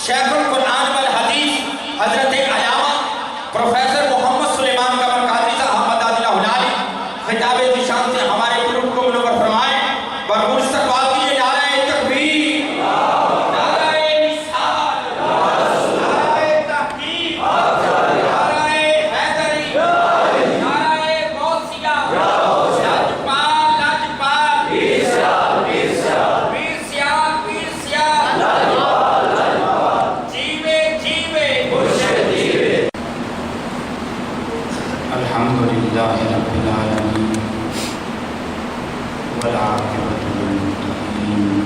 شیخ القرآن والحدیث حضرت علامہ پروفیسر محمد سلیمان قمر قادری صاحب احمد عادلہ ہلالی خطاب ذیشان سے ہمارے گروپ کو منور فرمائیں اور استقبال کیجیے نعرہ تکبیر، نعرہ رسالت، نعرہ تحقیق، نعرہ حیدری، نعرہ غوثیہ، لاجپال لاجپال، پیر سیال پیر سیال، پیر سیال پیر سیال، لاجپال لاجپال، جیوے جیوے مرشد جیوے۔ الحمدللہ رب العالمین والعاقبۃ للمتقین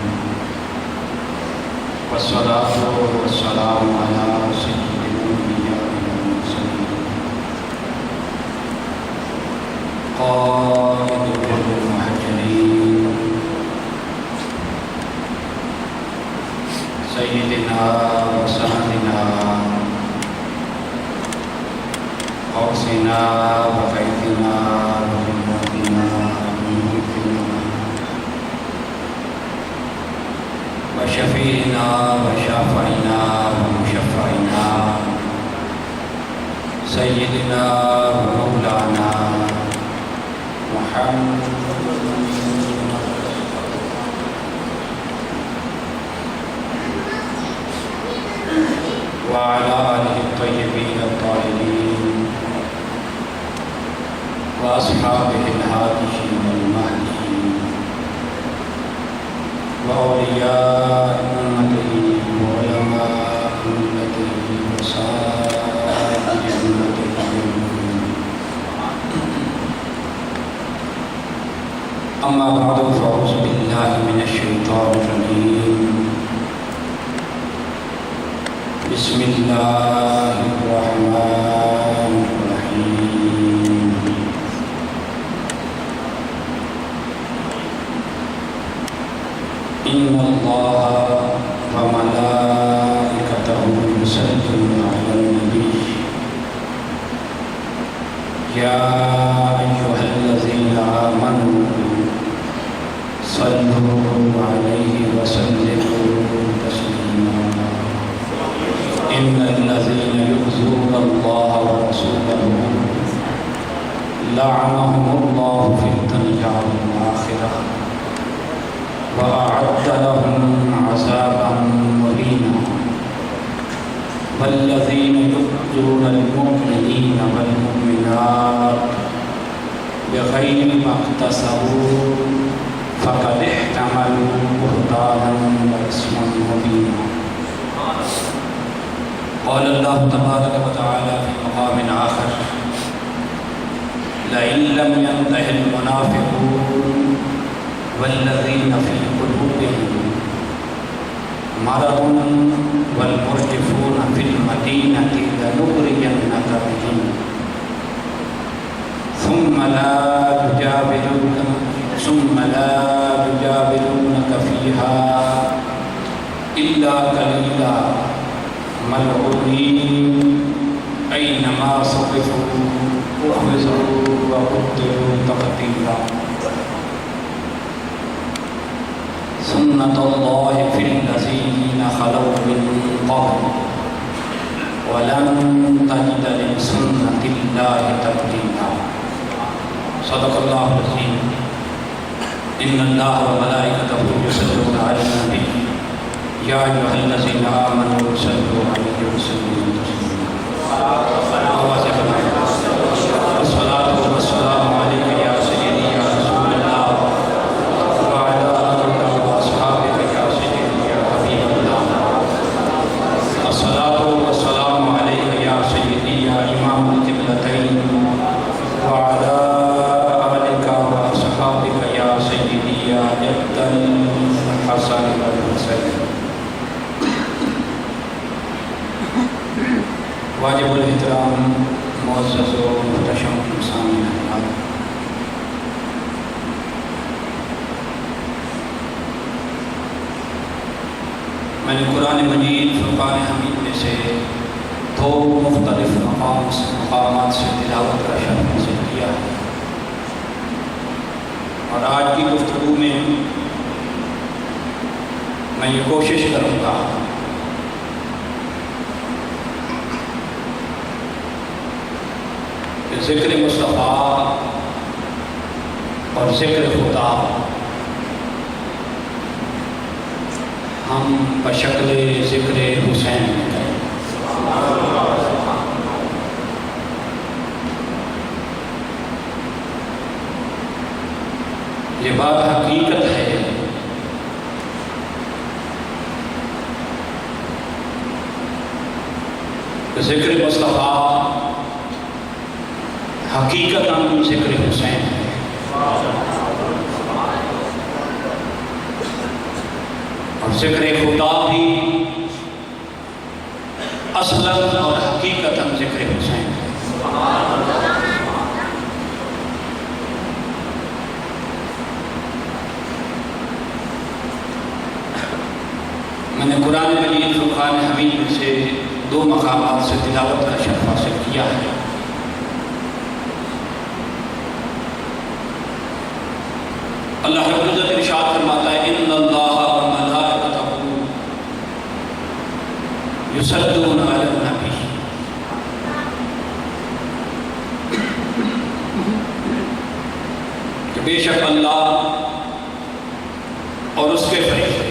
والصلاة والسلام علی سید الانبیاء والمرسلین قائد الغر المحجلین سیدنا و سندنا غوثنا و غیثنا و غیثنا و شفیعنا و شافعنا و مشفعنا سیدنا و مولانا محمد وعلى آله الطيبين الطاهرين وأصحابه الهاديين المهديين وأولياء أمته وعلماء أمته وسائر أمته أما بعد فأعوذ بالله من الشيطان الرجيم بسم الله الرحمن الرحيم إن الله وملائكته يصلون على النبي يا أيها الذين آمنوا صلوا عليه وسلموا تسليما إن الذين يؤذون الله ورسوله لعنهم الله في الدنيا والآخرة وأعد لهم عذابا مهينا والذين يؤذون المؤمنين والمؤمنات بغير ما اكتسبوا فقد احتملوا بهتانا وإثما مبينا قال الله تبارك وتعالى في مقام آخر لئن لم ينته المنافقون والذين في قلوبهم مرض والمرجفون في المدينة لنغرينك بهم ثم لا يجاورونك فيها إلا قليلا ملعونين أينما ثقفوا أخذوا وقتلوا تقتيلا سنة الله في الذين خلوا من قبل ولن تجد لسنة الله تبديلا صدق الله العظيم إن الله وملائكته يصلون على النبي يا أيها الذين آمنوا صلوا عليه وسلموا تسليما الصلاة والسلام عليك يا سيدي يا رسول الله وعلى آلك وأصحابك يا سيدي يا حبيب الله الصلاة والسلام عليك يا سيدي يا إمام القبلتين وعلى آلك وأصحابك يا سيدي يا جد الحسن والحسين واجب الاحترام معزز و محتشم سامعین حضرات، میں نے قرآن مجید فرقان حمید میں سے دو مختلف مقامات سے تلاوت کا شرف حاصل کیا ہے، اور آج کی گفتگو میں میں یہ کوشش کروں گا ذکر مصطفیٰ اور ذکر خدا ہم بشکل ذکر حسین میں کریں۔ یہ بات حقیقت ہے ذکر مصطفیٰ حقیقتاً ذکر حسین ہے۔ اور ذکر خدا بھی اصلاً اور حقیقتاً ذکر حسین ہے۔ میں نے قرآن مجید فرقان حمید میں سے 2 مقامات سے تلاوت کا شرف حاصل کیا ہے۔ اللہ رب العزت ارشاد فرماتا ہے ان اللہ وملائکتہ یصلون علی النبی، کہ بے شک اللہ اور اس کے فرشتے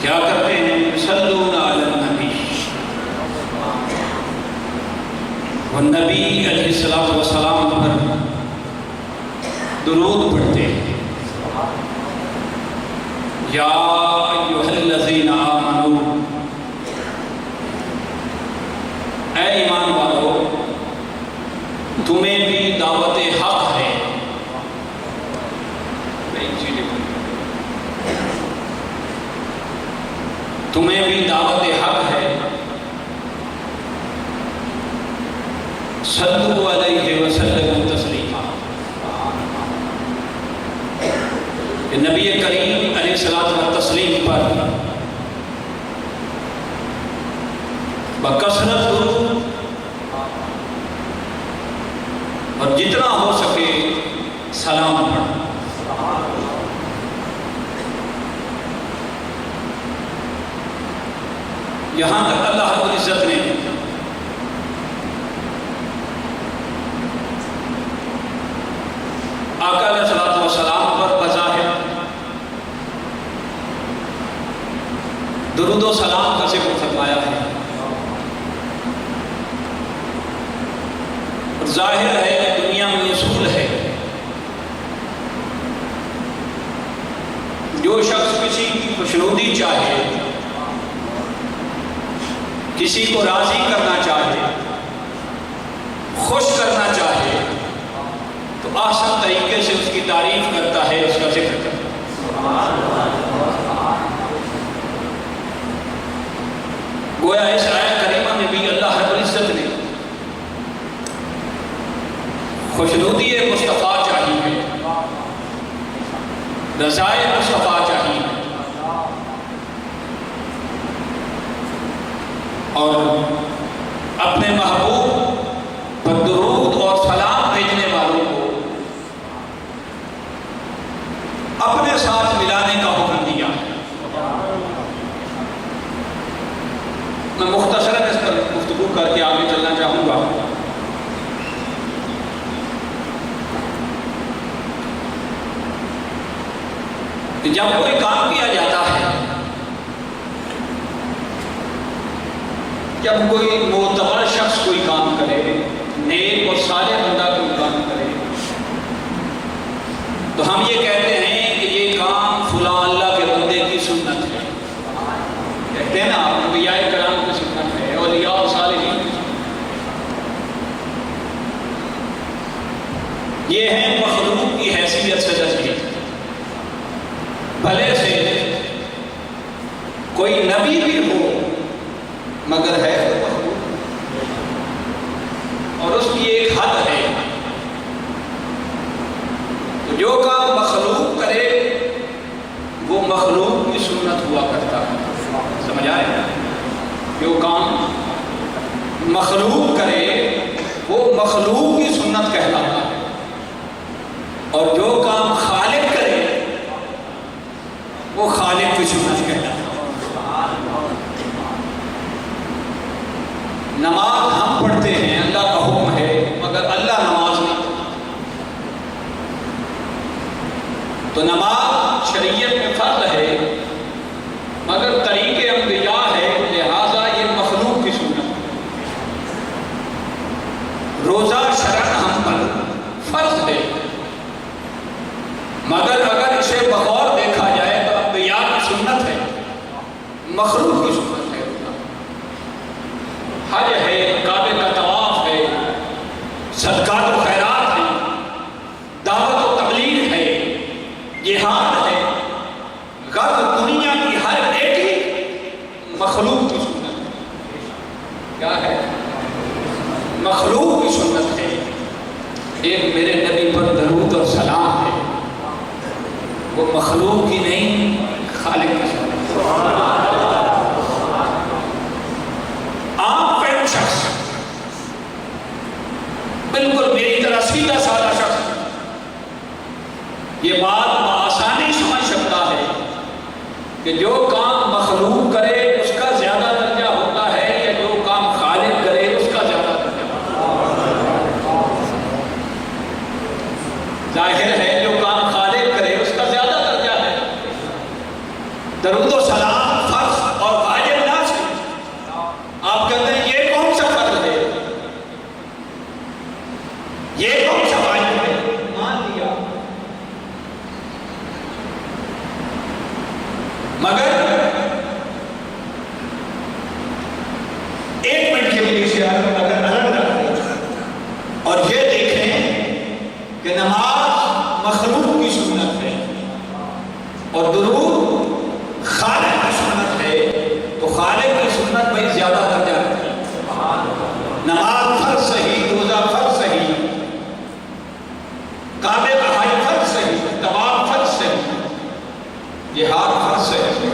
کیا کرتے ہیں؟ یصلون علی النبی، والنبی علیہ السلام پر درود پڑھتے ہیں۔ یا ایھا الذین آمنوا، اے ایمان والو تمہیں بھی دعوت حق ہے۔ تمہیں بھی دعوت حق ہے، صلو علیہ وسلم تسلیما، کہ نبی کریم علیہ الصلوۃ والتسلیم پر بکثرت درود اور جتنا ہو سکے سلام پڑھو۔ یہاں تک اللہ رب العزت نے آقا علیہ الصلوۃ والسلام پر بظاہر درود و سلام کا ذکر فرمایا ہے، اور ظاہر ہے دنیا میں اصول ہے جو شخص کسی کی خوشنودی چاہے، کسی کو راضی کرنا چاہے، خوش کرنا چاہے، تو آسان طریقے سے اس کی تعریف کرتا ہے، اس کا ذکر کرتا ہے۔ گویا اس آیت کریمہ میں بھی اللہ رب العزت نے خوشنودی مصطفیٰ چاہیے، رضائے مصطفیٰ چاہیے، اور اپنے محبوب پر درود اور سلام بھیجنے والوں کو اپنے ساتھ ملانے کا حکم دیا۔ میں مختصراً اس پر گفتگو کر کے آگے چلنا چاہوں گا۔ جب کوئی کام کیا جاتا ہے، جب کوئی معتبر شخص کوئی کام کرے، نیک اور صالح بندہ کوئی کام کرے، تو ہم یہ کہتے ہیں کہ یہ کام فلاں اللہ کے بندے کی سنت ہے۔ کہتے ہیں نا انبیاء کرام کی سنت ہے، اولیاء اور صالحین کی سنت ہے۔ یہ ہے مخلوق کی حیثیت سے تصدیق، بھلے سے کوئی نبی بھی ہو مگر ہے اور اس کی ایک حد ہے، تو جو کام مخلوق کرے وہ مخلوق کی سنت ہوا کرتا ہے۔ سمجھ آئے؟ جو کام مخلوق کرے وہ مخلوق کی سنت کہلاتا ہے، اور جو کام خالق کرے وہ خالق کی سنت کہلاتا ہے۔ نماز ہم پڑھتے ہیں، اللہ کا حکم ہے، مگر اللہ نماز نہیں پڑھتا۔ تو نماز شریعت میں فرض ہے مگر طریق انبیاء ہے، لہذا یہ مخلوق کی سنت ہے۔ روزہ شرعاً ہم پر فرض ہے مگر اگر اسے بغور دیکھا جائے تو انبیاء کی سنت ہے، مخلوق کی سنت ہے۔ حج ہے، کعبے کا طواف ہے، صدقات و خیرات ہے، دعوت و تبلیغ ہے، جہاد ہے، غرب دنیا کی ہر ایک ہی مخلوق کی سنت ہے۔ کیا ہے؟ مخلوق کی سنت ہے۔ ایک میرے نبی پر درود اور سلام ہے، وہ مخلوق کی نہیں، خالق کی سنت ہے۔ عام فہم شخص، بالکل میری طرح سیدھا سادہ شخص یہ بات بآسانی سمجھ سکتا ہے کہ جو کام مخلوق کرے اس کا زیادہ درجہ ہوتا ہے یا جو کام خالق کرے اس کا زیادہ درجہ ہوتا ہے۔ ظاہر ہے جو کام خالق کرے اس کا زیادہ درجہ ہے۔ درود و سلام فرض اور واجب نہ سے آپ کہتے ہیں یہ کون سا فرض ہے، یہ کون سا واجب ہے، مان لیا، مگر ایک منٹ کے لیے اسے اگر الگ رکھیں اور یہ دیکھیں کہ نماز مخلوق کی سنت ہے اور درود خالق کی سنت ہے، تو خالق کی سنت بھائی زیادہ درجہ ہے۔ نماز فرض صحیح، روزہ فرض صحیح، کعبے کا حج فرض صحیح، طواف فرض صحیح، جہاد فرض صحیح،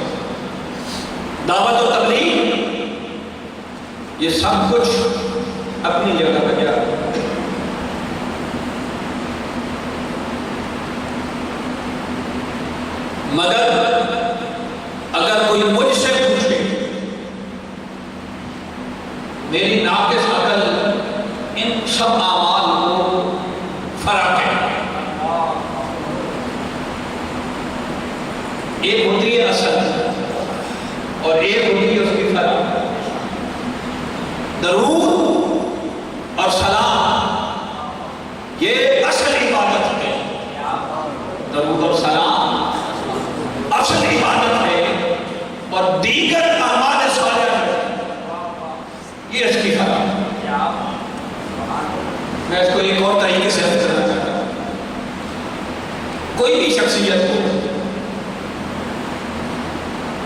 دعوت و تبلیغ، یہ سب کچھ اپنی جگہ پہ گیا۔ مگر اگر کوئی مجھ سے پوچھے میری ناقص عقل ان سب اعمال کو فرق ہے، ایک ہوتی ہے اصل اور ایک ہوتی ہے اس کی فرق۔ درود اور سلام یہ اصل عبادت ہے، درود اور سلام اصل عبادت ہے، اور دیگر اعمال صالحہ یہ اس کی فرق ہے۔ میں اس کو ایک اور طریقے سے عرض کرنا چاہتا ہوں۔ کوئی بھی شخصیت کو،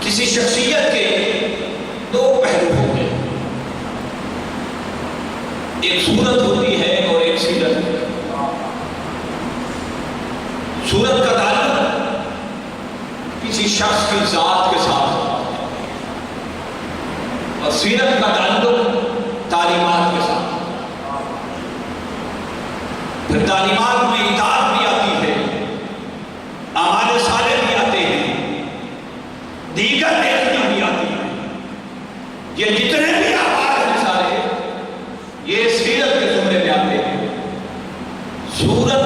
کسی شخصیت کے دو پہلو ہوتے ہیں، ایک صورت ہوتی ہے اور ایک سیرت۔ صورت کا تعلق کسی شخص کی ذات کے ساتھ اور سیرت کا تعلق تعلیمات کے ساتھ۔ پھر تعلیمات میں اطاعت بھی آتی ہے، اعمال صالح بھی آتے ہیں، دیگر نیکیاں بھی آتی ہیں۔ یہ جتنے بھی اعمال ہیں سارے یہ سیرت کے زمرے میں آتے ہیں۔ صورت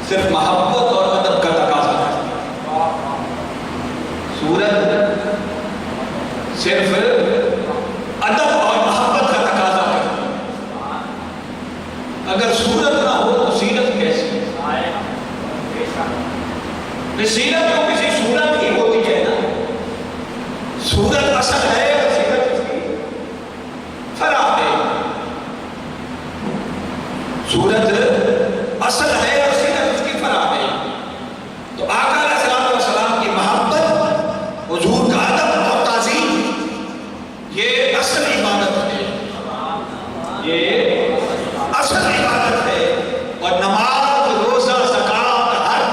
صرف محبت اور ادب کا تقاضا ہے، صورت صرف ادب اور محبت کا تقاضا ہے۔ اگر صورت نہ ہو تو سیرت کیسی؟ سیرت تو کسی صورت کی ہوتی ہے نا، صورت اصل ہے اور سیرت اس کی فرع ہے۔ صورت اصل ہے اور سیرت اس کی فرع ہے۔ تو آقا علیہ السلام کی محبت، حضور کا ادب اور تعظیم یہ اصل عبادت ہے، یہ اصل عبادت ہے۔ اور نماز، روزہ، زکوٰۃ، حج،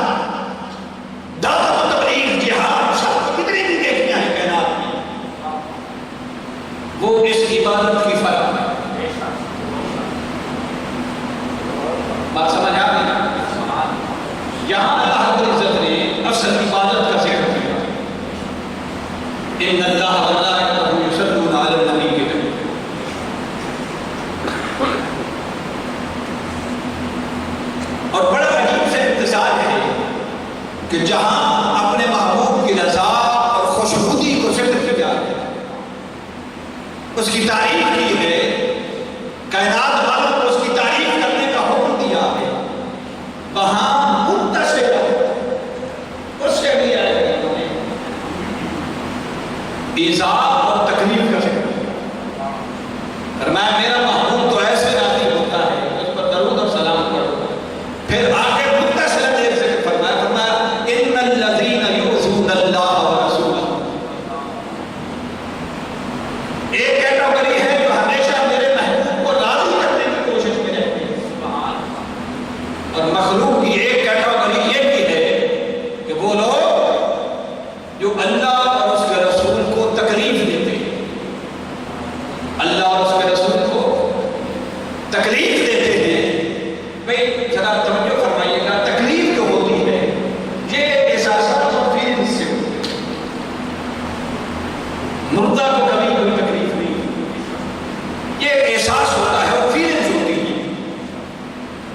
دعوت و تبلیغ، جہاد، سب کتنی بھی نیکیاں ہیں کائنات میں، وہ اس عبادت کی فرق ہے۔ بات سمجھ آ گئی؟ یہاں اللہ رب العزت نے اصل عبادت کا ذکر کیا، ان اللہ وملائکتہ یصلون علی النبی کے، جہاں اپنے محبوب کی رضا اور خوشنودی کو ذکر کیا ہے، اس کی تعریف کی ہے، کائنات والوں کو اس کی تعریف کرنے کا حکم دیا ہے، وہاں منتشر اس سے بھی آئے ایذا اور تکلیف کا ذکر، فرمایا میرا محبوب تو ایسے راضی ہوتا ہے، اس پر درود اور سلام پڑھو، پھر آگے متصل ایک ذکر فرمایا ان الذین یؤذون اللہ ورسولہ، ایک کیٹیگری ہے جو ہمیشہ میرے محبوب کو راضی کرنے کی کوشش میں رہتی ہے، اور مخلوق کی ایک کیٹیگری یہ بھی ہے کہ وہ لوگ جو اللہ اور اس کے رسول کو تکلیف دیتے ہیں، اللہ اور اس کے رسول کو تکلیف دیتے ہیں۔ بھئی ذرا توجہ فرمائیے گا، تکلیف جو ہوتی ہے یہ احساسات اور فیلنگز سے ہوتی ہے، مردہ کو کبھی کوئی تکلیف نہیں ہوتی، یہ احساس ہوتا ہے، وہ فیلنگز ہوتی ہیں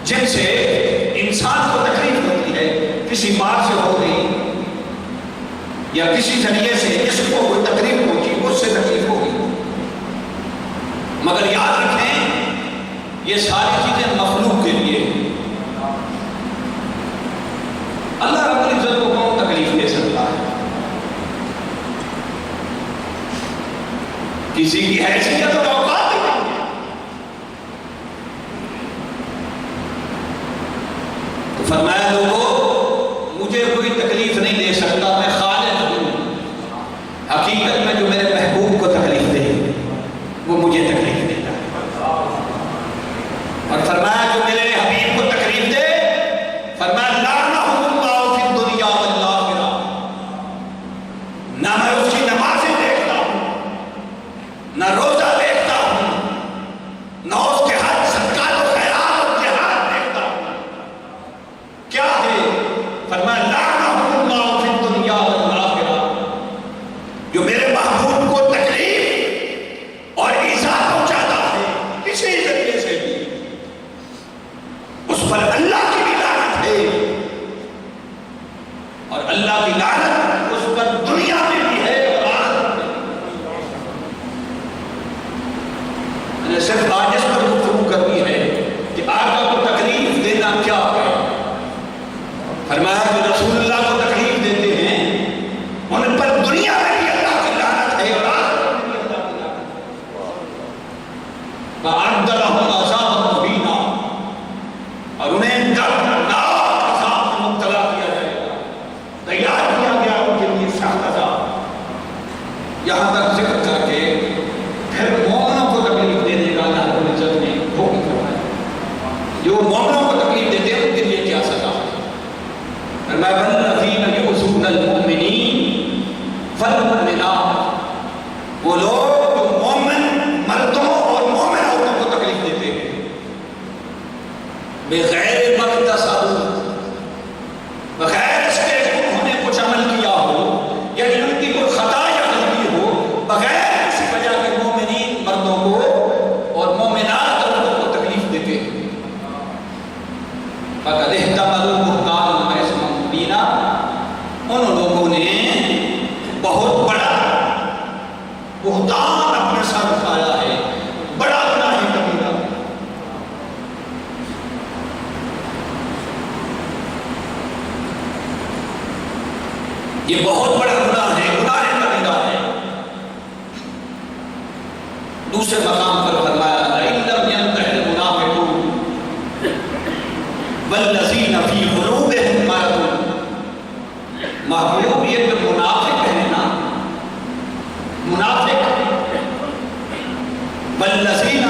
جن سے انسان کو تکلیف ہوتی ہے، کسی بات سے ہو گئی یا کسی ذریعے سے جس کو کوئی تکلیف پہنچی اس سے تکلیف ہوگی، مگر یاد رکھیں یہ ساری چیزیں مخلوق کے لیے ہیں، اللہ رب العزت کو کون تکلیف دے سکتا ہے؟ کسی کی حیثیت اور اوقات نہیں ہے، تو فرمایا لوگوں مجھے کوئی تکلیف نہیں دے سکتا، میں خالق ہوں، حقیقت میں جو میرے محبوب کو تکلیف دے وہ مجھے تکلیف دیتا ہے، اور فرمایا جو میرے حبیب کو تکلیف دے، فرمایا لعنہ اللہ فی الدنیا والآخرہ، نہ میں اس کی نمازیں دیکھتا ہوں، نہ روزہ دیکھتا ہوں، نہ اس کے حج صدقات و خیرات اور جہاد دیکھتا ہوں، کیا ہے؟ فرمایا لعنہ اللہ فی الدنیا والآخرہ، جو میرے محبوب کو تکلیف اور ایذا پہنچاتا ہے کسی ذریعے سے بھی، اس پر اللہ کی بھی لعنت ہے، اور اللہ کی لعنت اس پر دنیا میں بھی ہے اور آخرت میں بھی۔ میں نے صرف آج اس پر گفتگو کرنی ہے کہ آقا کو تکلیف دینا کیا ہے۔ فرمایا کہ رسول اللہ کو تکلیف دیتے ہیں ان پر دنیا میں بھی اللہ کی لعنت ہے اور آخرت میں بھی اللہ کی لعنت ہے۔ وَأَعَدَّ لَهُمْ عَذَابًا مُهِينًا، اور انہیں دردناک عذاب میں مبتلا کیا جائے گا، تیار کیا گیا ان کے لیے سخت عذاب۔ یہاں تک ذکر کر کے پھر مومنوں کو تکلیف دینے کا اللہ رب العزت نے حکم فرمایا، جو مومنوں کو تکلیف دیتے ہیں ان کے لیے کیا سزا ہے؟ فرمایا وَالَّذِينَ يُؤْذُونَ الْمُؤْمِنِينَ وَالْمُؤْمِنَاتِ، وہ لوگ جو مومن مردوں اور مومن عورتوں کو تکلیف دیتے ہیں بغیر مقتصد، بغیر اس کے انہوں نے کچھ عمل کیا ہو یا ان کی کوئی خطا یا غلطی ہو، بغیر کسی وجہ کے مومنین مردوں کو اور مومنات عورتوں کو تکلیف دیتے ہیں۔ فَقَدِ احْتَمَلُوا بُهْتَانًا وَإِثْمًا مُبِينًا، ان لوگوں نے بہت بڑا بہتان اپنے سر اٹھایا ہے، بڑا گناہ کبیرہ۔ یہ بہت بڑا گناہ ہے، گناہ کبیرہ ہے۔ دوسرے مقام پر فرمایا لَئِن لَّمْ يَنْتَهِ الْمُنَافِقُونَ وَالَّذِينَ فِي قُلُوبِهِم مَّرَضٌ، محبوب یہ جو منافق ہے نا، منافق والذین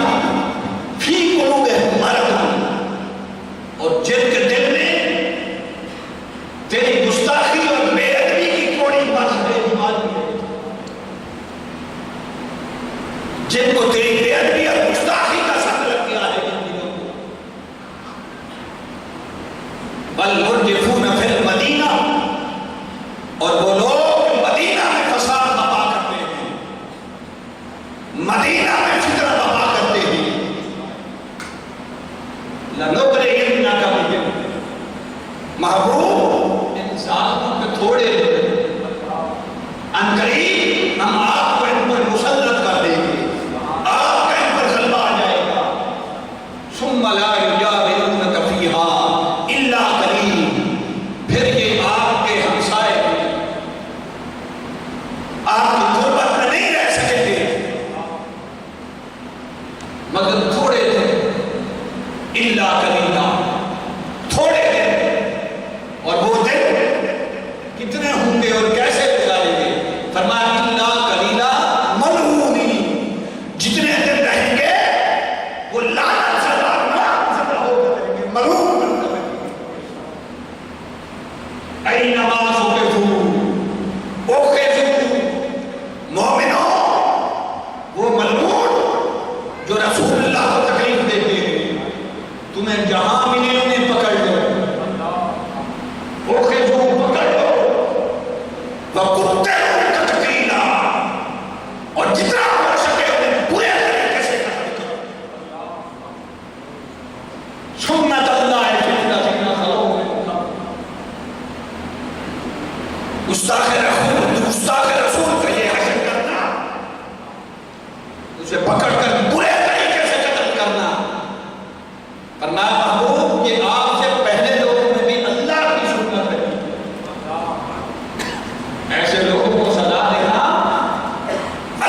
فی قلوبہم مرض، اور جن کے دل میں تیری گستاخی اور بے ادبی کی کوڑی بات ہے، بیماری ہے، جن کو تیری بے ادبی اور گستاخی کا ساتھ لگ گیا ہے جن دلوں کو، والمرجفون فی المدینہ، اور وہ لوگ مدینہ میں فساد برپا کرتے ہیں، مدینہ میں فتنہ برپا کرتے ہیں، لَنُغْرِيَنَّكَ بِهِمْ، محبوب ان ظالموں کے وَقُتِّلُوا تَقْتِيلًا، اور جتنا ہو سکے انہیں پورے طریقے سے قتل کرو. سنت اللہ فی الذین خلو من قبل. گستاخ رسول کا یہ حشر کرنا، اسے پکڑ کر برے طریقے سے قتل کرنا. فرمایا محبوب یہ آپ سے پہلے لوگوں میں بھی اللہ کی سنت ہے. ایسے لوگوں کو سزا دینا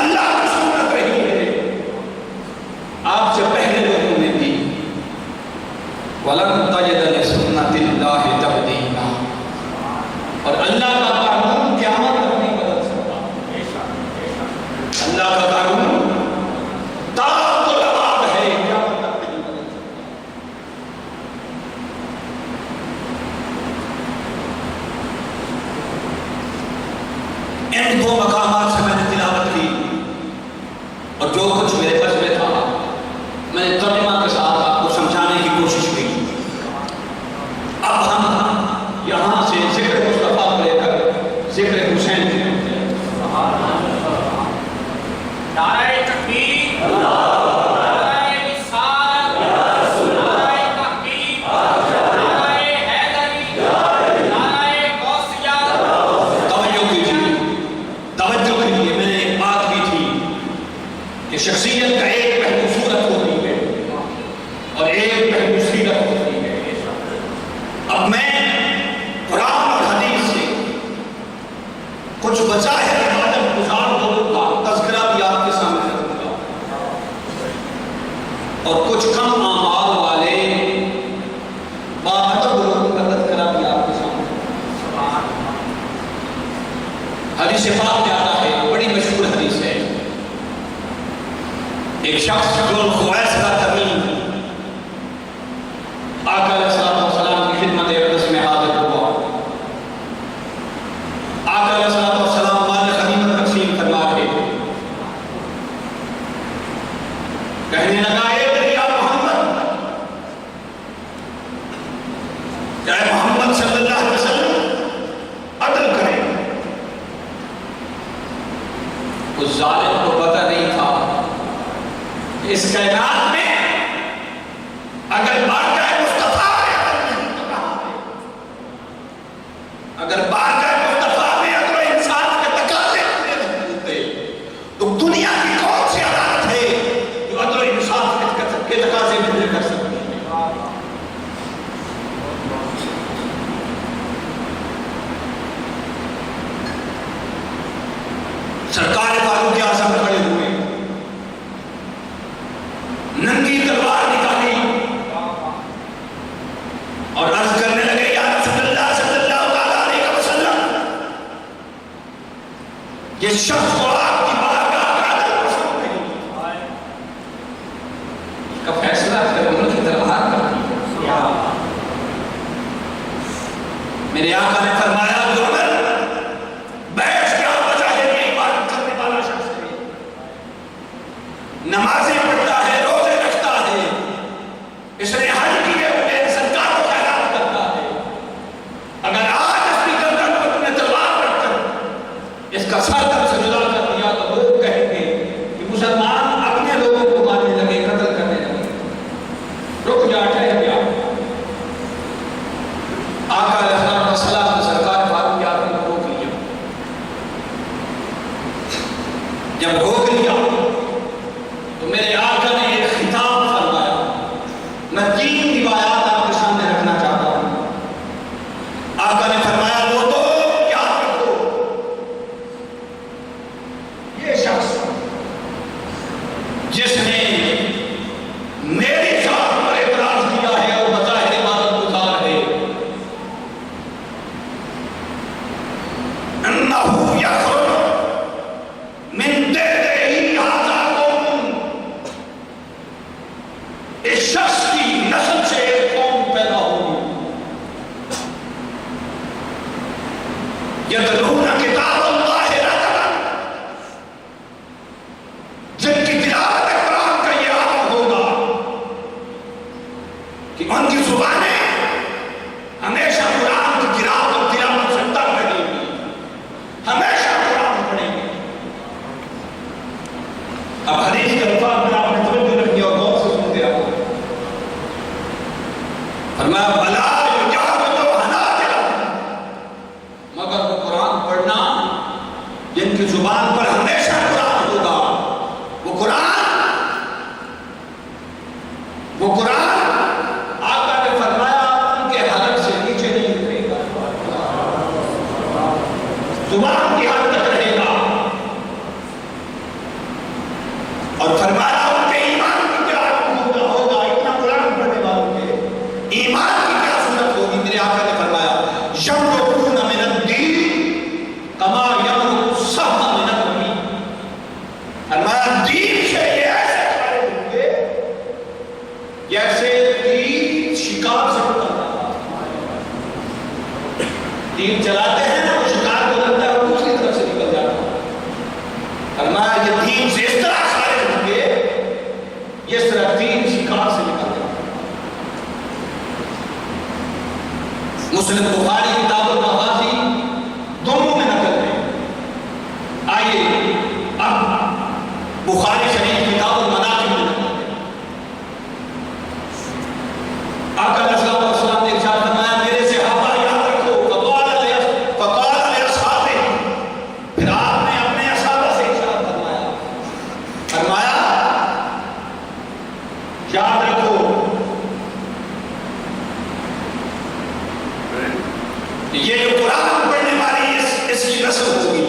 اللہ کی سنت رہی ہے آپ سے پہلے لوگوں نے بھی. وَلَن تَجِدَ لِسُنَّتِ اللَّهِ تَبْدِيلًا، اور اللہ کا قانون قیامت تک نہیں بدل سکتا. اللہ کا قانون تاق و لباب ہے، قیامت تک نہیں بدل سکتا. ان دو مقامات سے میں نے تلاوت کی اور جو کچھ میرے پاس میں تھا میں نے ترجمہ کے ساتھ آپ کو سمجھانے کی کوشش کی. اب ہم یہاں سے ذکر مصطفیٰ کو لے کر ذکر حسین کی نعرہ تکبیر، نعرہ رسالت، نعرہ تحقیق، نعرہ حیدری، نعرہ غوثیہ. توجہ کیجیے. میں نے ایک بات کی تھی کہ شخصیت کا ایک پہلو صورت ہوتی ہے اور ایک پہلو سیرت ہوتی ہے. اب میں قرآن اور حدیث سے کچھ بظاہر عبادت گزار لوگوں کا تذکرہ بھی آپ کے سامنے رکھوں گا اور کچھ کم اعمال والے باادب لوگوں کا تذکرہ بھی آپ کے سامنے رکھوں گا. حدیث پاک میں آتا ہے، بڑی مشہور حدیث ہے. ایک شخص جو خویصرہ تمیم آقا علیہ السلام کی خدمت اقدس میں حاضر ہوا. آقا علیہ السلام مال غنیمت تقسیم فرما کے کہنے لگا اے میرا محمد، اے محمد صلی اللہ علیہ وسلم عدل کریں. اس ظالم کو پتہ نہیں تھا کہ اس کائنات میں اگر بارگاہ مصطفیٰ میں عدل نہیں تو کہاں ہے؟ اگر بارگاہ مصطفیٰ میں عدل و انصاف کے تقاضے پورے نہیں ہوتے تو دنیا کی کون سی عدالت ہے جو عدل و انصاف کے تقاضے پورے کر سکتی ہے؟ سرکار فاروق اعظم کھڑے ہوئے، ننگی تلوار نکالی اور عرض کرنے لگے یا رسول اللہ صلی اللہ علیہ وسلم، یہ شخص کو آپ کی بارگاہ کا عدل پسند نہیں. اس کا فیصلہ فرعون کی تلوار کرتی ہے. میرے آقا نے فرمایا جو بیٹھ کے آپ بظاہر یہ عبادت کرنے والا شخص ہے، نمازیں پڑھتا ہے، روزے رکھتا ہے، اس نے حج کیے ہوئے سرکار کو خیرات کرتا ہے، اگر آج اس کی گردن پر اپنے تلوار رکھ کر اس کا سر تک سے جدا کر دیا تو لوگ کہیں گے کہ مسلمان اپنے لوگوں کو مارنے لگے، قتل کرنے لگے. رک جا، ٹھہر جا. آقا علیہ السلام نے سرکار فاروق اعظم کو روک لیا. جب روک لیا تو میرے آقا نے ایک خطاب فرمایا. میں 3 روایات آپ کے سامنے رکھنا چاہتا ہوں. آقا نے فرمایا وہ تو یاد رکھو، یہ شخص جس نے میری ذات پر اعتراض کیا ہے اور بظاہر عبادت گزار ہے، انہو یخرج من دیدہی اب حدیث کے الفاظ میں آپ نے توجہ رکھی اور غور سے سنتے آپ فرمایا بلا مگر وہ قرآن پڑھنا جن کی زبان پر ہمیشہ قرآن ہوگا، وہ قرآن آقا نے فرمایا ان کے حلق سے نیچے نہیں اترے گا، زبان کی حد تک رہے گا، اور فرمایا ان کے ایمان کی کیا ہوگا، اتنا قرآن پڑھنے والوں کے ایمان کی کیا صورت ہوگی۔ میرے آقا نے فرمایا یمرقون من الدین کما یمرق السهم من الرمی، فرمایا دین سے یہ ایسے خارج ہوں گے جیسے تیر شکار سے نکلتا ہے، تیر چلاتے ہیں نا وہ شکار کو لگتا ہے اور دوسری طرف سے نکل جاتا ہے، فرمایا یہ دین سے اس طرح خارج ہوں گے جس طرح تیر شکار سے نکل جاتا ہے۔ مسلم بخاری کتاب المغازی دونوں میں نقل ہے۔ آئیے اب بخاری شریف کتاب المناقب میں نقل ہے۔ آقا علیہ السلام نے ارشاد فرمایا میرے صحابہ یاد رکھو، فقال لاصحابہ، پھر آپ نے اپنے اصحابہ سے ارشاد فرمایا یاد رکھو یہ جو قرآن پڑھنے والی اس کی نسل ہوگی،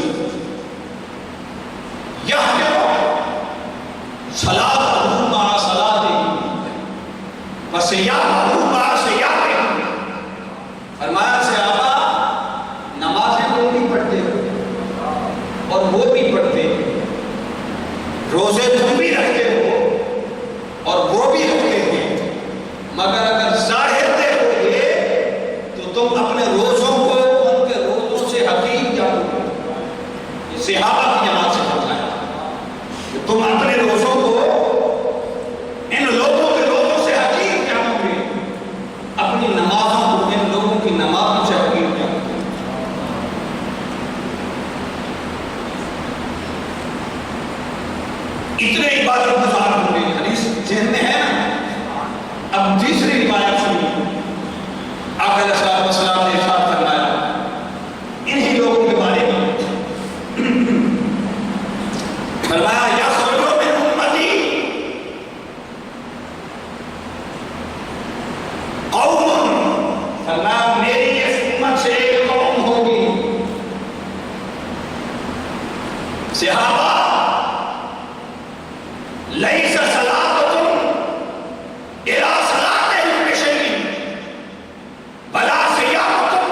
صلاۃ مع صلاۃ وصیام مع صیام، فرمایا صحابہ نمازیں وہ بھی پڑھتے اور وہ بھی پڑھتے، روزے تم بھی رکھتے ہو اور وہ بھی رکھتے ہیں، مگر اگر ظاہر دیکھو گے تو تم اپنے روزوں کو ان کے روزوں سے حقیق جانو گے۔ یہ صحابہ کی جماعت سے بتایا کہ تم اپنے روزوں کو ان لوگوں کے روزوں سے حقیق جانو گے، اپنی نمازوں کو ان لوگوں کی نمازوں سے حقیق جانو گے۔ اتنے عبادت گزار ہوں گے، حدیث ذہن میں ہے نا۔ اب تیسری روایت سنی، آقا علیہ السلام نے ارشاد فرمایا انہی لوگوں کے بارے میں، فرمایا یخرج من امتی قوم، فرمایا میری اس امت سے ایک قوم ہوگی، صحابہ لیس صلاتکم الی صلاتہم بشیء بلا صیامکم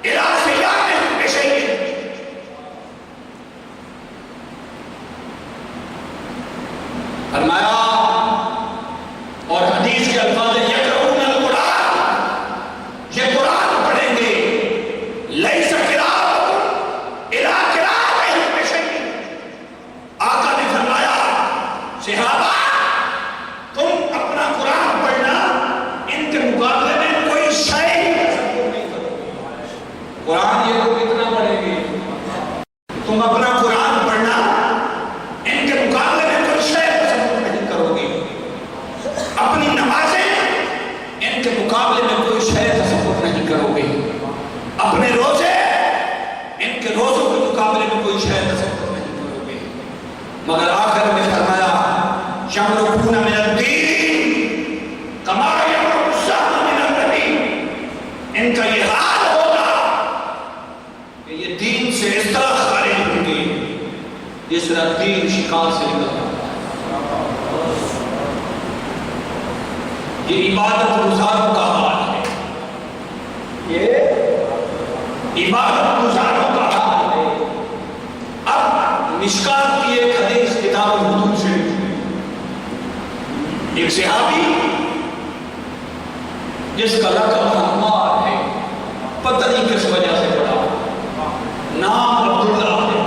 الی صیامہم بشیء، فرمایا اور حدیث کے الفاظ یقرؤون القرآن، یہ قرآن پڑھیں گے، لیس قراءتکم الی قراءتہم بشیء، آقا نے فرمایا صحابہ تم اپنا قرآن پڑھنا ان کے مقابلے میں کوئی شے نہیں کرو گے۔ قرآن یہ لوگ اتنا پڑھیں گے، تم اپنا قرآن پڑھنا ان کے مقابلے میں کوئی شے تصور نہیں کرو گے، اپنی نمازیں ان کے مقابلے میں کوئی شے تصور نہیں کرو گے، اپنے روزے ان کے روزوں کے مقابلے میں کوئی شے تصور نہیں کرو گے، مگر آخر میں فرمایا یمرقون من الدین کما یمرق السهم من الرمی، ان کا یہ حال ہوگا کہ یہ دین سے اس طرح خارج ہوں گے جس طرح تیر شکار سے نکلتا ہے۔ یہ عبادت گزاروں کا حال ہے، یہ عبادت گزاروں کا حال ہے۔ اب مشکات کی ایک حدیث کتاب الوضو سے، ایک صحابی جس کا لقب عمار ہے، پتہ نہیں کس وجہ سے پڑا، نام عبداللہ ہے،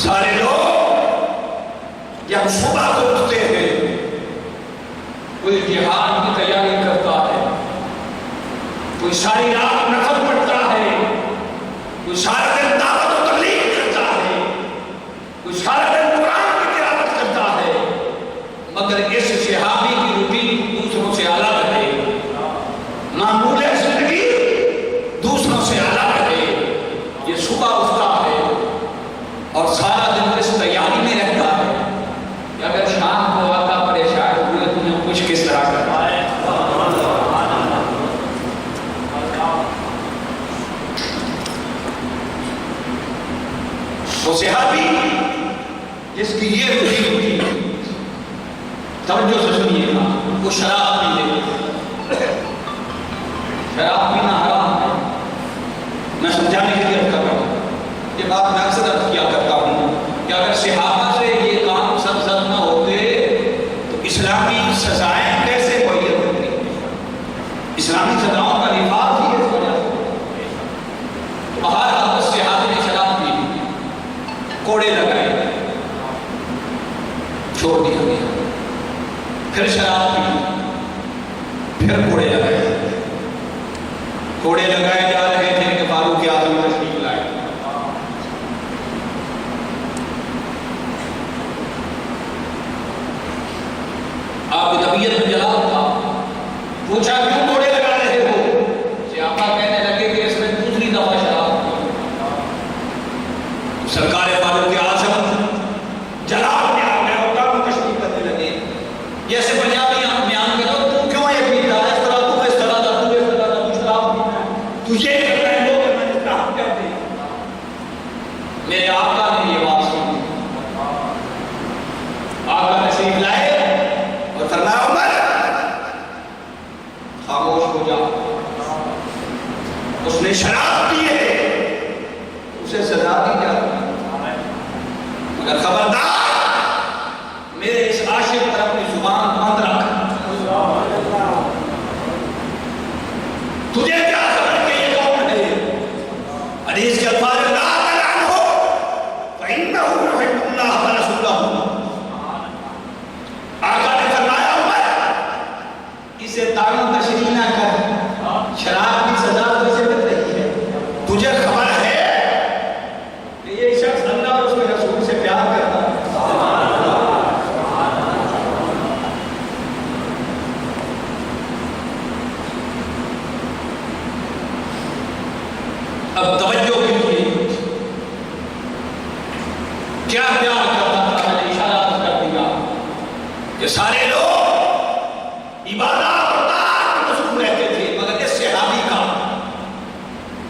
سارے لوگ جب صبح کو اٹھتے ہیں کوئی جہاد کی تیاری کرتا ہے، کوئی ساری رات نفل پڑھتا ہے، کوئی سارا دن دعوت و تبلیغ کرتا ہے، کوئی وہ سارا دن قرآن کی تلاوت کرتا ہے، مگر اس صحابی کی روٹین دوسروں سے الگ ہے، معمول زندگی دوسروں سے الگ ہے۔ یہ صبح اٹھتا ہے اور سارا دن اس تیاری میں رہتا ہے کہ اگر شام کو آقا پریشان ہوئے تو انہیں کچھ کس طرح کرنا ہے۔ وہ صحابی جس کی یہ روٹین ہوتی، توجہ سے سنیے گا، وہ شراب پیتے۔ شراب پینا حرام ہے، میں سمجھانے کے لیے کر رہا ہوں۔ یہ بات میں اکثر عرض کیا کرتا ہوں کہ اگر صحابہ سے یہ کام سرزد نہ ہوتے تو اسلامی سزائیں کیسے معین ہوتی؟ اسلامی سزاؤں کا نفاذ ہی اس وجہ سے۔ بہر حال صحابہ نے شراب پی، کوڑے لگائے، چھوڑ دیا گیا، پھر شراب پی، پھر کوڑے لگائے، کوڑے لگائے جا رہے تھے کہ فاروق اعظم تشریف لائے۔ آپ کی طبیعت میں جلال تھا، پوچھا کیوں کوڑے لگا رہے ہو؟ صحابہ کہنے لگے کہ اس میں دوسری دفعہ شراب پی۔ سرکار فاروق اعظم جلال میں آ گئے اور کام تشریف کرنے لگے، جیسے پنجابی ہم بیان کرو، تم کیوں یہ پیتا ہے؟ اس طرح تم اس طرح دا، تم اس طرح دا، تو شراب پیتا ہے، تو یہ کر رہے لوگ میں نے شراب کر دی۔ میرے آقا نے یہ بات سنی، آقا تشریف لائے اور فرمایا عمر خاموش ہو جا، اس نے شراب پی ہے، اسے سزا دی جاتی، مگر خبردار میرے اس عاشق پر اپنی زبان بند رکھ۔ تجھے کیا خبر کہ یہ کون ہے؟ حدیث کے الفاظ لا تلعنہ فإنہ يحب اللہ ورسولہ۔ آقا نے فرمایا عمر اسے تعلیم تشریح نہ کر، شراب کی سزا تجھے مل رہی ہے، تجھے خبر ہے کہ یہ شخص اللہ اور اس کے رسول سے پیار کرتا ہے۔ اب توجہ کیجیے، کیا پیار کرتا تھا؟ میں نے اشارہ کر دیا کہ سارے لوگ عبادات اور طاعت میں مشغول رہتے تھے، مگر اس صحابی کا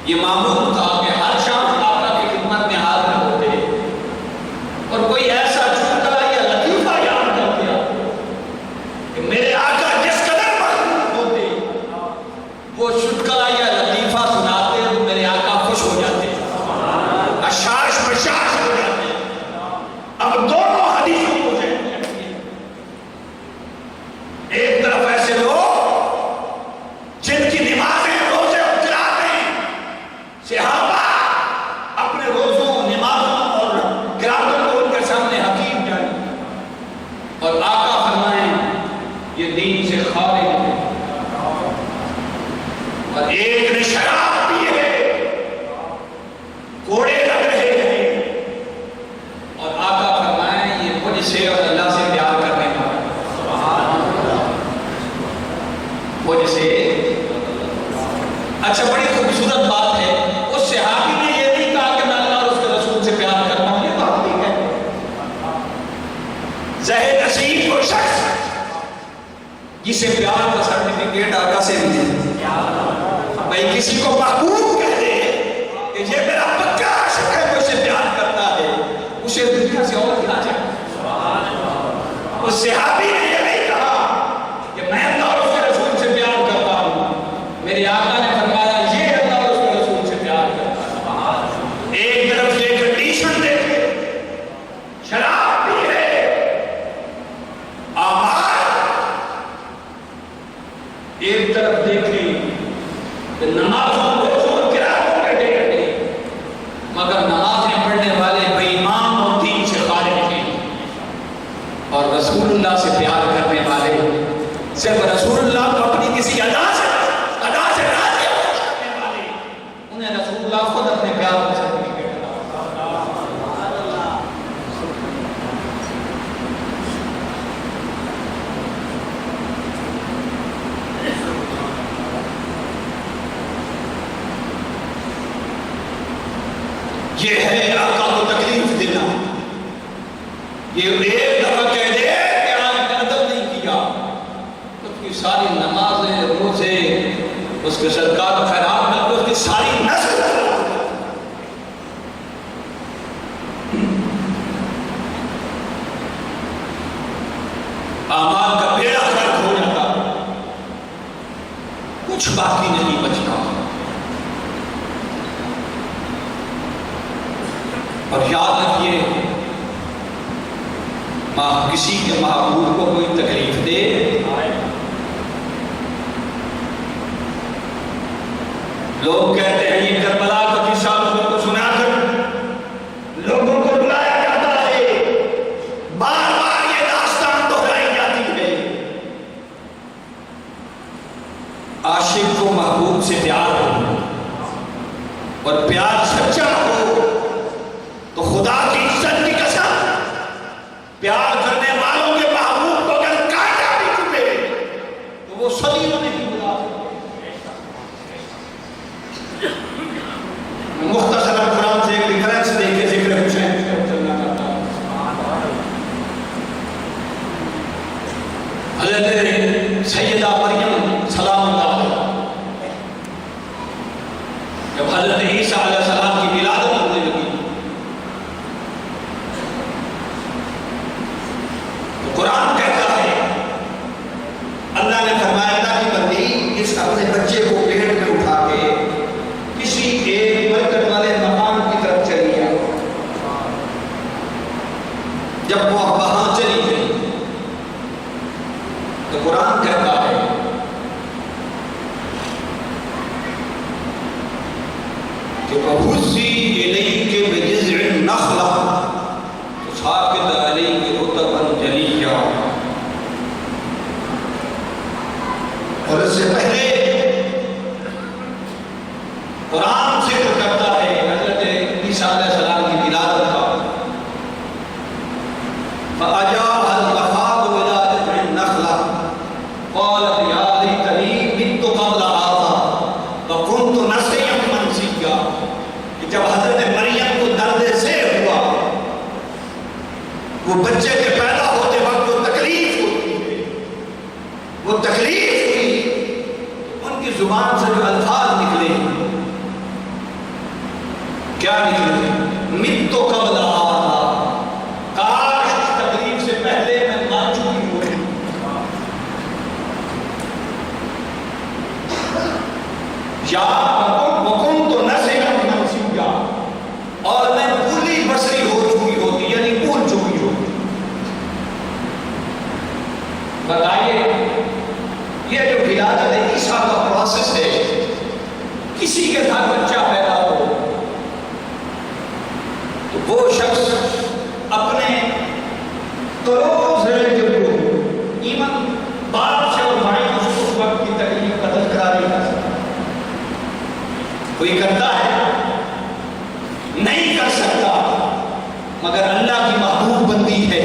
یہ معمول تھا کہ ہر شام آقا کی خدمت میں حاضر ہوتے اور کوئی ایسا چٹکلا یا لطیفہ یاد کر دیا کہ میرے آقا جس قدر مخلوق ہوتے وہ چٹکلا یا لطیفہ سناتے تو میرے آقا خوش ہو جاتے، اشعاش بشاش ہو جاتے۔ اب دونوں حدیثوں کو ذہن میں رکھیے، ایک طرف ایسے لوگ جن کی نمازیں روزے اجراتے ہیں، صحابہ اپنے روزوں نمازوں اور قراتوں کو ان کے سامنے حقیر جانی، اور آقا فرمائیں یہ دین سے خارج ہے، اور ایک نے شراب پی ہے، کوڑے لگ رہے ہیں، اور آقا فرمائیں یہ مجھ سے اور اللہ سے پیار کرنے والا مجھ سے۔ اچھا بڑی خوبصورت بات ہے، اس صحابی نے یہ نہیں کہا کہ میں اللہ اور اس کے رسول سے پیار کرتا ہوں، یہ بات نہیں ہے۔ ظاہر نصیب وہ شخص جسے پیار کا سرٹیفکیٹ آقا سے ملے، بھائی کسی کو محبوب کہہ دے کہ یہ میرا پکا عاشق ہے، وہ اسے پیار کرتا ہے، اسے دنیا سے اور کیا چاہے۔ اس صحابی نے یہ نہیں کہا کہ میں اللہ اور اس کے رسول سے پیار کرتا ہوں، میرے آقا نے فرمایا یہ اللہ اور اس کے رسول سے پیار کرتا ہے۔ ایک طرف یہ کنڈیشن دیکھے، شراب بھی ہے، ایک طرف دیکھیں کہ نمازوں روزوں قراتوں میں ڈٹے، مگر نمازیں پڑھنے والے بے ایمان اور دین سے خارج ہیں اور رسول اللہ سے پیار یہ ہے آقا کو تکلیف دینا. یہ ایک دفعہ کہہ دے کہ آج ادب نہیں کیا، اس کی ساری نمازیں روزے اس کے صدقات و خیرات میں اس کی ساری نسل اعمال کا بیڑا غرق ہو جاتا، کچھ باقی نہیں بچتا. اور یاد رکھیے کسی کے محبوب کو کوئی تکلیف دے لوگ کہتے ہیں یہ کربلا کا قصہ کو سنا کر لوگوں کو بلایا جاتا ہے، بار بار یہ داستان دہرائی جاتی ہے. عاشق کو محبوب سے پیار ہو اور پیار سچا ہو تو خدا کی عزت کی قسم پیار کرنے والوں کے محبوب کو اگر کاٹا بھی چکے تو وہ صدیوں نہیں بلا سکتے. مختصر قرآن سے ایک ریفرنس دے کے ذکر حسین چلنا چاہتا ہوں. حضرت سیدہ مریم سلام اللہ علیہ جب حضرت عیسیٰ علیہ السلام کی ولادت ہونے لگی تو قرآن کہتا ہے اللہ نے فرمایا تھا کہ بندی اس اپنے بچے کو پیٹ میں اٹھا کے کسی ایک برکت والے مقام کی طرف چلی جائے. جب وہ وہاں چلی گئی تو قرآن کہتا ہے کہ وَهُزِّي إِلَيْكِ بِجِذْعِ النَّخْلَةِ تُسَاقِطُ عَلَيْكِ رُطَبًا جَنِيًّا. اور اس سے پہلے قرآن ذکر کرتا ہے حضرت عیسیٰ علیہ السلام کی ولادت کا. فَأَجَاءَ الْمَخَاضُ إِلَىٰ جِذْعِ النَّخْلَةِ قَالَتْ يَا لَيْتَنِي مِتُّ قَبْلَ هَٰذَا وَكُنتُ نَسِيًّا مَنسِيًّا. کہ جب حضرت مریم کو درد سے ہوا وہ بچے کے پیدا ہوتے وقت جو تکلیف ہوتی ہے وہ تکلیف ہوئی ان کی زبان سے جو الفاظ نکلے کیا نکلے؟ مِتُّ قَبْلَ هَٰذَا، کاش اس تکلیف سے پہلے میں مر چکی ہوں. یا وَكُنْتُ نَسِيًّا مَنسِيًّا، اور میں بھولی بسری ہو چکی ہوتی یعنی بھول چکی ہوتی. بتائیے یہ جو ولادت عیسیٰ کا پروسیس ہے کسی کے گھر بچہ پیدا ہو تو وہ شخص اپنے کلوز ریلیٹیو کو ایون باپ سے اور بھائی کو اس وقت کی تکلیف کا تذکرہ نہیں کر سکتا. کوئی کرتا ہے نہیں کر سکتا مگر اللہ کی محبوب بندی ہے.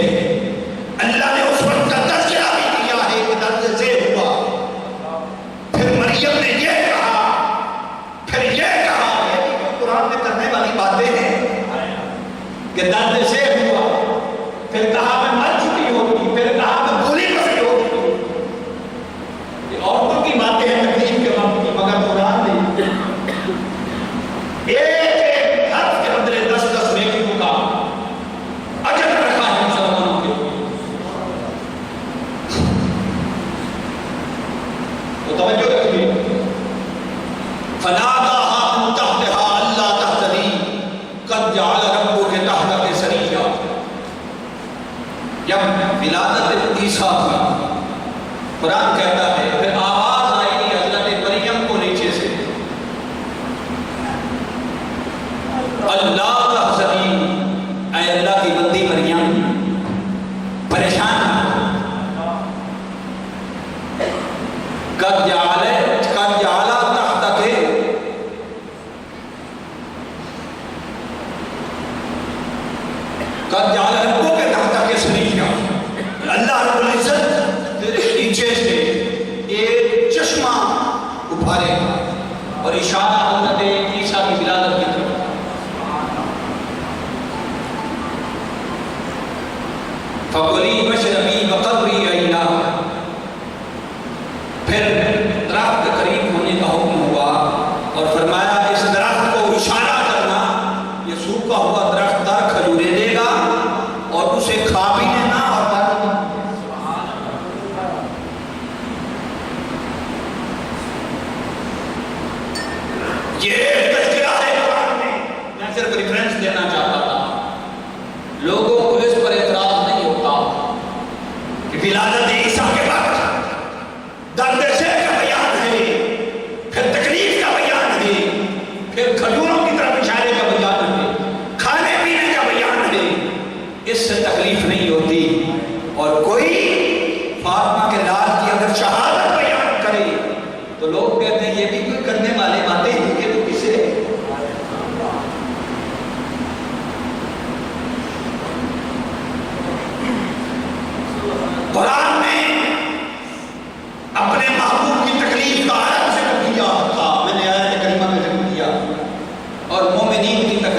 اللہ نے اس وقت کا تذکرہ بھی کیا ہے کہ درد سے ہوا. پھر مریم نے یہ کہا پھر یہ کہا کہ قرآن میں کرنے والی باتیں ہیں کہ درد سے ہوا پھر کہا میں مر چکی ہوتی پھر کہا میں بھولی بسری ہوتی. یہ عورتوں کی باتیں ہیں تکلیف کے وقت کی مگر قرآن نے ایک حرف کے اندر 10 نیکیوں کا اجر رکھا ہے مسلمانوں کے لیے. تو توجہ رکھیے. فناداها من تحتها الا تحزني قد جعل ربك تحتك سريا. جب ولادت عیسیٰ کی قرآن کہتا ہے پھر آواز آئی حضرت مریم کو نیچے سے اللہ تحزنی، اے اللہ کی بندی مریم پریشان قد جعل تحتک قد جعل ربک تحتک سریا. اللہ رب العزت تیرے نیچے سے ایک چشمہ ابھارے اور اشارہ حضرت عیسیٰ کی ولادت کی طرف.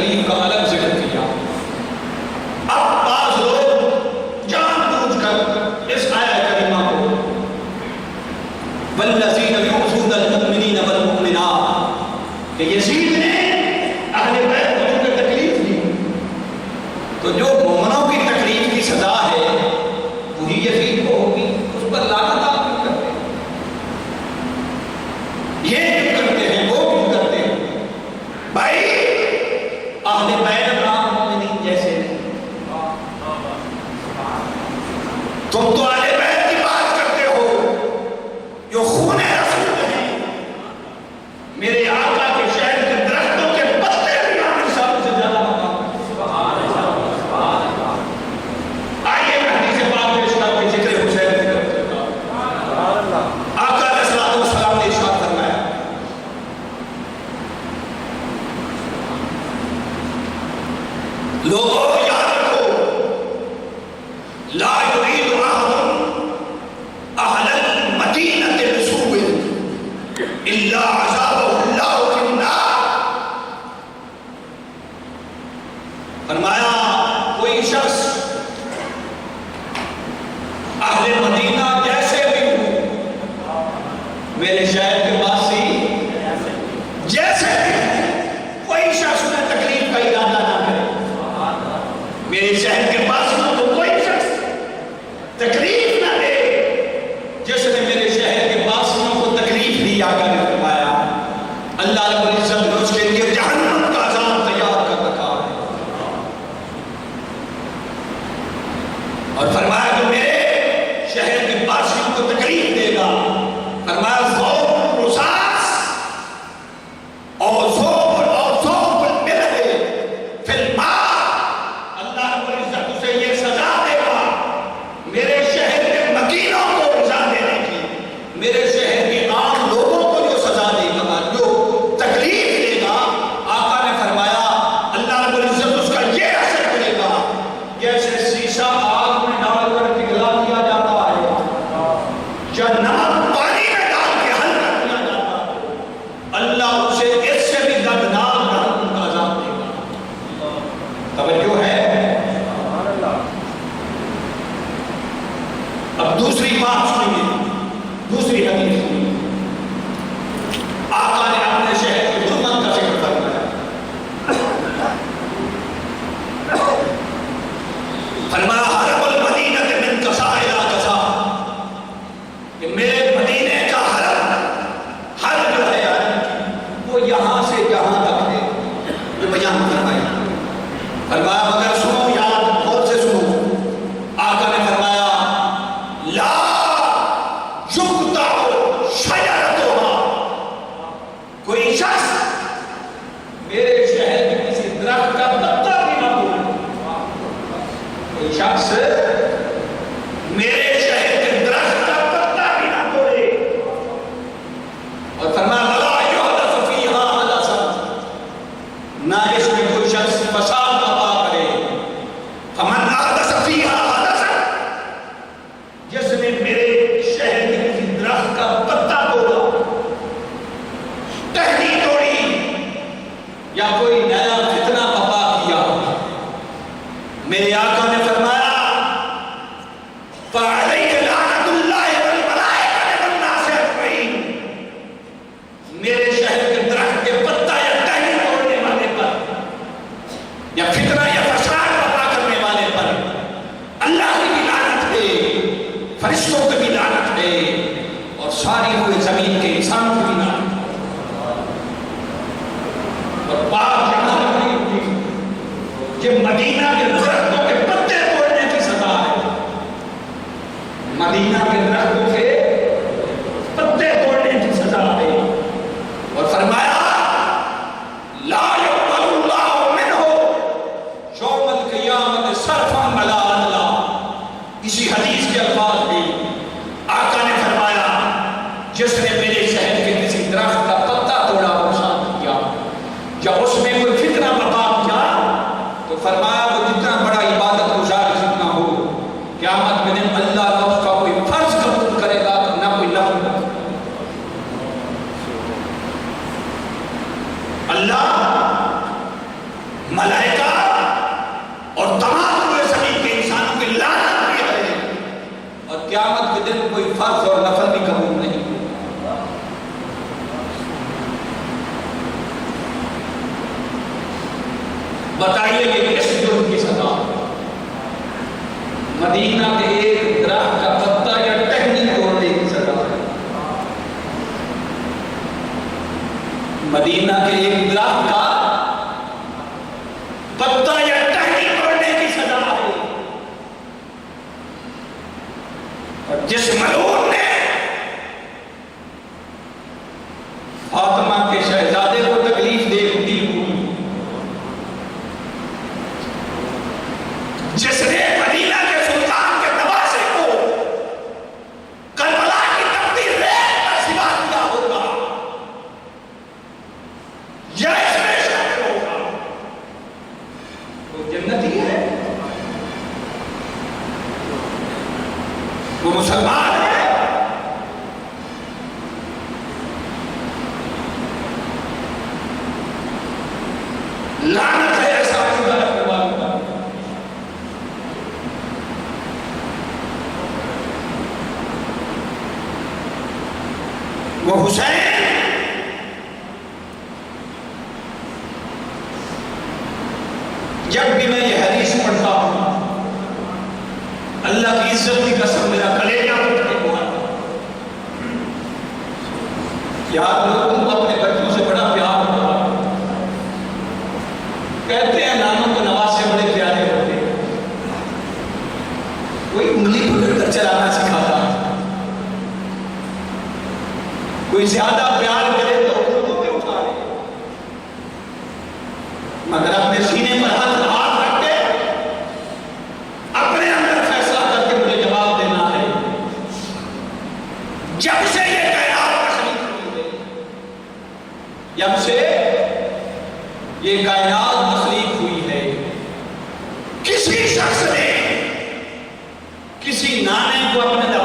تکلیف کا الگ ذکر کیا. اب بعض لوگ جان بوجھ کر اس آیت کریمہ کو والذین یؤذون المؤمنین والمؤمنات کہ یزید نے اہل بیت کو جو تکلیف دی تو جو مومنوں کی تکلیف کی سزا ہے وہی یزید کو ہوگی، اس پر لعنت آپ کیوں کرتے ہیں؟ یہ کیوں کرتے ہیں؟ وہ کیوں کرتے ہیں؟ بھائی اہل بیت عام مومنین جیسے نہیں. تم تو اہل بیت کی بات کرتے ہو جو خون رسول ہیں. میرے آقا کے شہر کے درختوں کے پتے بھی عامر صاحب سے زیادہ مقام. آئیے میں حدیث پاک میں ارشاد کے ذکر حسین کی طرف چلتا ہوں. آقا علیہ الصلوۃ والسلام نے ارشاد فرمایا لوگوں یاد رکھو لا يريد أحد أهل المدينة بسوء إلا عذابه الله في النار. فرمایا کوئی شخص اہل مدینہ جیسے بھی ہو، میرے شہر کے باسی جیسے بھی ہو، کوئی شخص انہیں تکلیف کا ارادہ نہ کرے. میرے شہر کے پاس نہ تو کوئی شخص تکلیف نہ دے جس نے میرے شہر کے باسیوں کو تکلیف دی. آقا نے فرمایا اللہ رب العزت نے اس کے لیے جہنم کا عذاب تیار کر رکھا ہے. اور فرمایا کہ میرے شہر کے باسیوں کو تکلیف دے گا، فرمایا ذوق الرصاص اور ذوق الملح فی الماء. اللہ رب العزت اسے یہ سزا دے گا میرے شہر کے مکینوں کو سزا دینے کی، میرے شہر کے عام لوگوں کو جو سزا دے گا، جو تکلیف دے گا. آقا نے فرمایا اللہ رب العزت اس کا یہ اثر کرے گا جیسے شیشہ آگ میں ڈال کر پگھلا دیا جاتا ہے یا نمک پانی میں ڈال کے حل کر دیا جاتا ہے. اللہ اسے اس سے بھی دردناک جہنم کا عذاب دے گا. توجہ ہے؟ اب دوسری بات سنیے، دوسری حدیث سنیے. آقا نے اپنے شہر کی حرمت کا ذکر فرمایا. فرمایا حرم المدینہ من قصا الی قصا کہ میرے مدینے کا حرم جو ہے وہ یہاں سے یہاں تک ہے. یہ بیان فرمایا. فرمایا مگر سنو، یاد غور سے سنو. آقا نے فرمایا لا یقطع شجرتها. کوئی شخص میرے شہر کے کسی درخت کا پتا بھی نہ توڑے. کوئی شخص میرے شہر کے درخت کا پتا بھی نہ توڑے. اور فرمایا ولا یحدث فیہا حدثا، نہ اس میں کوئی شخص فساد برپا کرے. فمن احدث فیہا حدثا، جس نے میرے شہر کے کسی درخت کا پتا توڑا، ٹہنی توڑی یا کوئی نیا فتنہ برپا کیا، میرے آقا نے فرمایا فعلیہ لعنت اللہ والملائکۃ والناس اجمعین. میرے شہر کے درخت کے پتا یا ٹہنی توڑنے والے پر یا فتنہ یا فساد برپا کرنے والے پر اللہ کی بھی لعنت ہے، فرشتوں کی بھی لعنت ہے، اور ساری ہوئے زمین کے انسانوں کی بھی لعنت ہے. اور بات یہاں رکھنی ہوگی کہ مدینہ کے درختوں کے پتے توڑنے کی سزا ہے. مدینہ کے درختوں کے پتے توڑنے کی سزا ہے. اور فرمایا لا يقبل اللہ منہ یوم القیامت صرفا ولا عدلا. اسی حدیث کے الفاظ بھی آقا نے فرمایا جس نے میرے شہر کے کسی درخت کا پتا توڑا، نقصان کیا، یا اس میں کوئی فتنہ برپا کیا، تو فرمایا وہ جتنا بڑا بتائیے یہ کس جرم کی سزا؟ مدینہ کے ایک درخت کا پتا یا ٹہنی توڑنے کی سزا ہے۔ مدینہ کے ایک درخت کا پتا یا ٹہنی توڑنے کی سزا ہے۔ اور جس ملعون نے فاطمہ کے شہزادے کو تکلیف دے دی ہوئی، جس نے مدینہ کے سلطان کے نواسے کو کربلا کی تپتی ریت پر سلا دیا ہوگا، یا اس میں شامل ہوگا، وہ جنتی ہے، وہ مسلمان ہے۔ لعنت ہے ایسا خدا رکھنے والوں کا۔ وہ حسین جب بھی میں یہ حدیث پڑھتا ہوں اللہ کی عزت کی قسم میرا کلیجہ اٹھ کے ہوا۔ یاد لوگوں کو اپنے بچوں سے بڑا پیار ہوتا، کہتے ہیں نانوں کو نواسے بڑے پیارے ہوتے ہیں، کوئی انگلی پکڑ کر چلانا سکھاتا، کوئی زیادہ پیار کرے تو انگلیوں پہ اٹھا لے، مگر اپنے سینے پر ہاتھ رکھ کے اپنے اندر فیصلہ کر کے مجھے جواب دینا ہے۔ جب سے یہ کائنات تخلیق ہوئی ہے، جب سے یہ کائنات تخلیق ہوئی ہے، کسی شخص نے کسی نانے کو اپنے